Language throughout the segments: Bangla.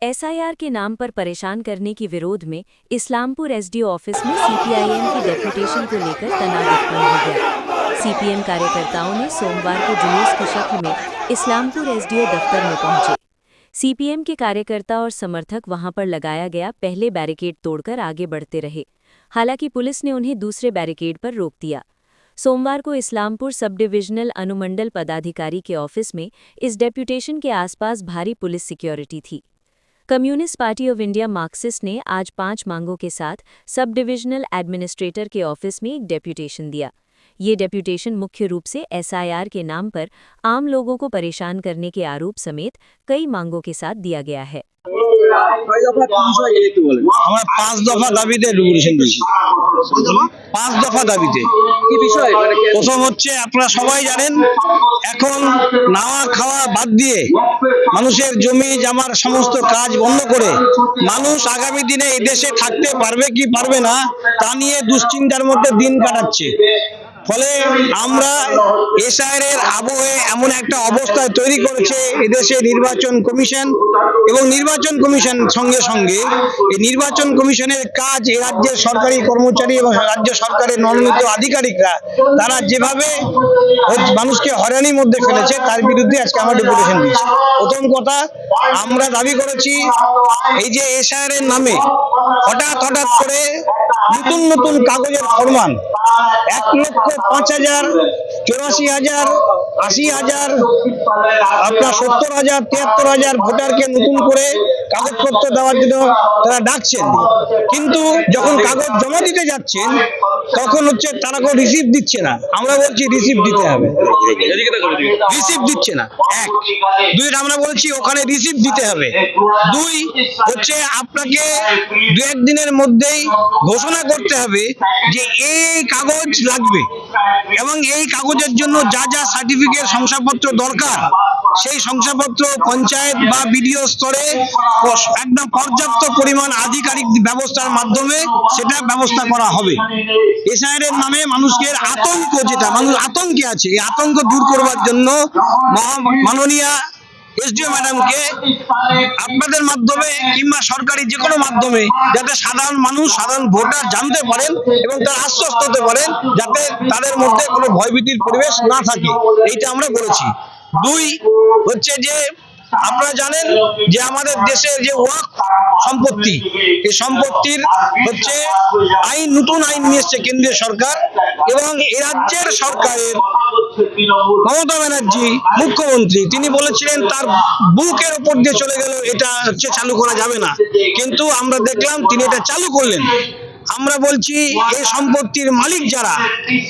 एसआईआर के नाम पर परेशान करने की विरोध में इस्लामपुर एसडीओ ऑफिस में सीपीआईएम की डेपुटेशन को लेकर तनाव उत्पन्न हो गया। सीपीएम कार्यकर्ताओं ने सोमवार को जुलूस की शक्ल में इस्लामपुर एसडीओ दफ्तर में पहुंचे। सीपीएम के कार्यकर्ता और समर्थक वहां पर लगाया गया पहले बैरिकेड तोड़कर आगे बढ़ते रहे। हालांकि पुलिस ने उन्हें दूसरे बैरिकेड पर रोक दिया। सोमवार को इस्लामपुर सब डिविजनल अनुमंडल पदाधिकारी के ऑफिस में इस डेपुटेशन के आसपास भारी पुलिस सिक्योरिटी थी। Communist party of India Marxist ने आज 5 मांगों के साथ सब डिविजनल एडमिनिस्ट्रेटर के ऑफिस में एक डेपुटेशन दिया। ये डेपुटेशन मुख्य रूप से एसआईआर के नाम पर आम लोगों को परेशान करने के आरोप समेत कई मांगों के साथ दिया गया है। আমরা 5 দফা দাবিতে ডেপুটেশন দিয়েছি। 5 দফা দাবিতে কি বিষয়? প্রথম হচ্ছে আপনারা সবাই জানেন এখন নাওয়া খাওয়া বাদ দিয়ে মানুষের জমি জমার সমস্ত কাজ বন্ধ করে মানুষ আগামী দিনে এই দেশে থাকতে পারবে কি পারবে না তা নিয়ে দুশ্চিন্তার মধ্যে দিন কাটাচ্ছে। ফলে আমরা এসআইআর এর আবহে এমন একটা অবস্থায় তৈরি করেছে এদেশে নির্বাচন কমিশন এবং নির্বাচন কমিশন সঙ্গে সঙ্গে এই নির্বাচন কমিশনের কাজ এই রাজ্যের সরকারি কর্মচারী এবং রাজ্য সরকারের মনোনীত আধিকারিকরা তারা যেভাবে মানুষকে হয়রানির মধ্যে ফেলেছে তার বিরুদ্ধে আজকে আমরা ডেপুটেশন দিয়েছি। প্রথম কথা আমরা দাবি করেছি এই যে এসআইআর এর নামে হঠাৎ করে নতুন নতুন কাগজের ফরমান 1,05,000, 84,000, 80,000, আপনার 70,000, 73,000 ভোটারকে নতুন করে কাগজপত্র দেওয়ার জন্য তারা ডাকছেন, কিন্তু যখন কাগজ জমা দিতে যাচ্ছেন তখন হচ্ছে তারা কোনো রিসিভ দিচ্ছে না। আমরা বলছি রিসিভ দিতে হবে, রিসিভ দিচ্ছে না। 1 2 আমরা বলছি ওখানে রিসিভ দিতে হবে। 2 হচ্ছে আপনাকে 2-1 দিনের মধ্যেই ঘোষণা করতে হবে যে এই কাগজ লাগবে এবং এই কাগজের জন্য যা যা সার্টিফিকেট শংসাপত্র দরকার সেই শংসাপত্র পঞ্চায়েত বা বিডিও স্তরে একদম পর্যাপ্ত পরিমাণ আধিকারিক ব্যবস্থার মাধ্যমে সেটা ব্যবস্থা করা হবে। এসআইআর এর নামে মানুষের আতঙ্ক, যেটা মানুষ আতঙ্কে আছে, এই আতঙ্ক দূর করবার জন্য মাননীয় এসডিও ম্যাডামকে আপনাদের মাধ্যমে কিংবা সরকারি যে কোনো মাধ্যমে যাতে সাধারণ মানুষ, সাধারণ ভোটার জানতে পারেন এবং তারা আশ্বস্ত হতে পারেন যাতে তাদের মধ্যে কোনো ভয়ভীতির পরিবেশ না থাকে, এইটা আমরা বলেছি। 2 হচ্ছে যে আপনারা জানেন যে আমাদের দেশের যে ওয়াকফ সম্পত্তি, এই সম্পত্তির হচ্ছে আইন, নতুন আইন নিয়ে এসেছে কেন্দ্রীয় সরকার এবং এই রাজ্যের সরকারের মমতা ব্যানার্জি মুখ্যমন্ত্রী, তিনি বলেছিলেন তার বুকের উপর দিয়ে চলে গেল, এটা হচ্ছে চালু করা যাবে না, কিন্তু আমরা দেখলাম তিনি এটা চালু করলেন। আমরা বলছি এই সম্পত্তির মালিক যারা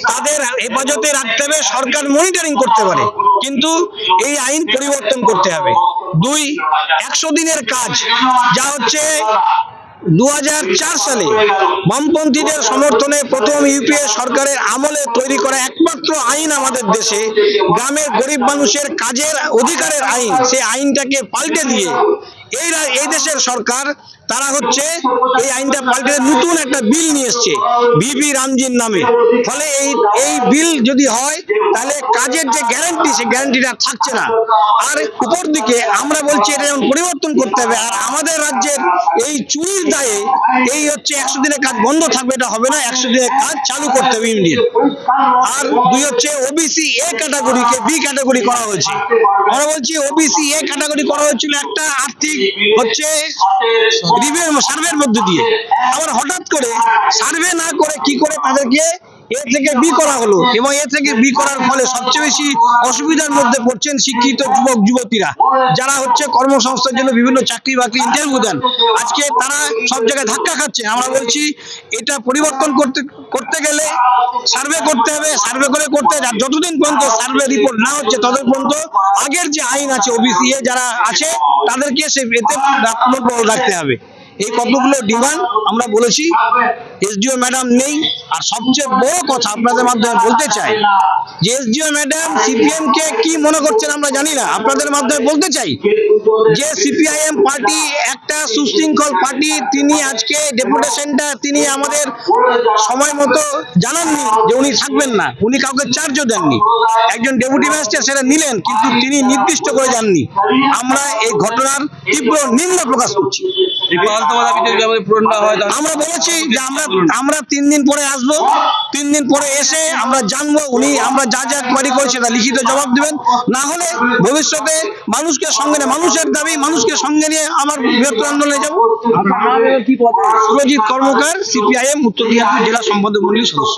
তাদের হেফাজতে রাখতে হবে, সরকার মনিটরিং করতে পারে, কিন্তু এই আইন পরিবর্তন করতে হবে। 2 100 দিনের কাজ, যা হচ্ছে 2004 সালে বামপন্থীদের সমর্থনে প্রথম ইউপিএ সরকারের আমলে তৈরি করা একমাত্র আইন আমাদের দেশে, গ্রামের গরিব মানুষের কাজের অধিকারের আইন, সেই আইনটাকে পাল্টে দিয়ে এই দেশের সরকার তারা হচ্ছে এই আইনটা পাল্টে নতুন একটা বিল নিয়ে এসছে ভিভি রামজির নামে। ফলে এই বিল যদি হয় তাহলে কাজের যে গ্যারান্টি, সেই গ্যারান্টিটা থাকছে না। আর উপর দিকে আমরা বলছি এটা যেমন পরিবর্তন করতে হবে, আর আমাদের রাজ্যের এই চুরির দায়ে এই হচ্ছে 100 দিনের কাজ বন্ধ থাকবে, এটা হবে না, 100 দিনের কাজ চালু করতে হবে ইমিডিয়েট। আর 2 হচ্ছে ওবিসি এ ক্যাটাগরিকে বি ক্যাটাগরি করা হয়েছে। আমরা বলছি ওবিসি এ ক্যাটাগরি করা হয়েছিল একটা আর্থিক হচ্ছে সার্ভের মধ্যে দিয়ে, আবার হঠাৎ করে সার্ভে না করে কি করে তাদেরকে এ থেকে বি করা হলো এবং এ থেকে বি করার ফলে সবচেয়ে বেশি অসুবিধার মধ্যে পড়ছেন শিক্ষিত যুবক যুবতীরা, যারা হচ্ছে কর্মসংস্থানের জন্য বিভিন্ন চাকরি বাকরি ইন্টারভিউ দেন। আজকে তারা সব জায়গায় ধাক্কা খাচ্ছে। আমরা বলছি এটা পরিবর্তন করতে গেলে সার্ভে করতে হবে, সার্ভে করে যতদিন পর্যন্ত সার্ভে রিপোর্ট না হচ্ছে ততদিন পর্যন্ত আগের যে আইন আছে ওবিসি যারা আছে তাদেরকে সে এতে পুনর্বহাল রাখতে হবে। এই কতগুলো ডিমান্ড আমরা বলেছি। এসডিও ম্যাডাম নেই, আর সবচেয়ে বড় কথা আপনাদের মাধ্যমে বলতে চাই যে এসডিও ম্যাডাম সিপিএম কে কি মনে করছেন আমরা জানি না, আপনাদের মাধ্যমে বলতে চাই যে সিপিআইএম পার্টি একটা সুশৃঙ্খল পার্টি। তিনি আজকে ডেপুটেশনটা তিনি আমাদের সময় মতো জানাননি যে উনি থাকবেন না, উনি কাউকে চার্জও দেননি। একজন ডেপুটি ম্যাজিস্ট্রেট সেটা নিলেন, কিন্তু তিনি নির্দিষ্ট করে যাননি। আমরা এই ঘটনার তীব্র নিন্দা প্রকাশ করছি। আমরা বলেছি যে আমরা 3 দিন পরে আসবো, 3 দিন পরে এসে আমরা জানবো আমরা যা যা কোয়ারি করেছি তা লিখিত জবাব দিবেন। না হলে ভবিষ্যতে মানুষকে সঙ্গে নিয়ে, মানুষের দাবি মানুষকে সঙ্গে নিয়ে আমার বৃহত্তর আন্দোলনে যাবো। সুরজিৎ কর্মকার, সিপিআইএম উত্তর দিনাজপুর জেলা সম্পাদক মন্ডলীর সদস্য।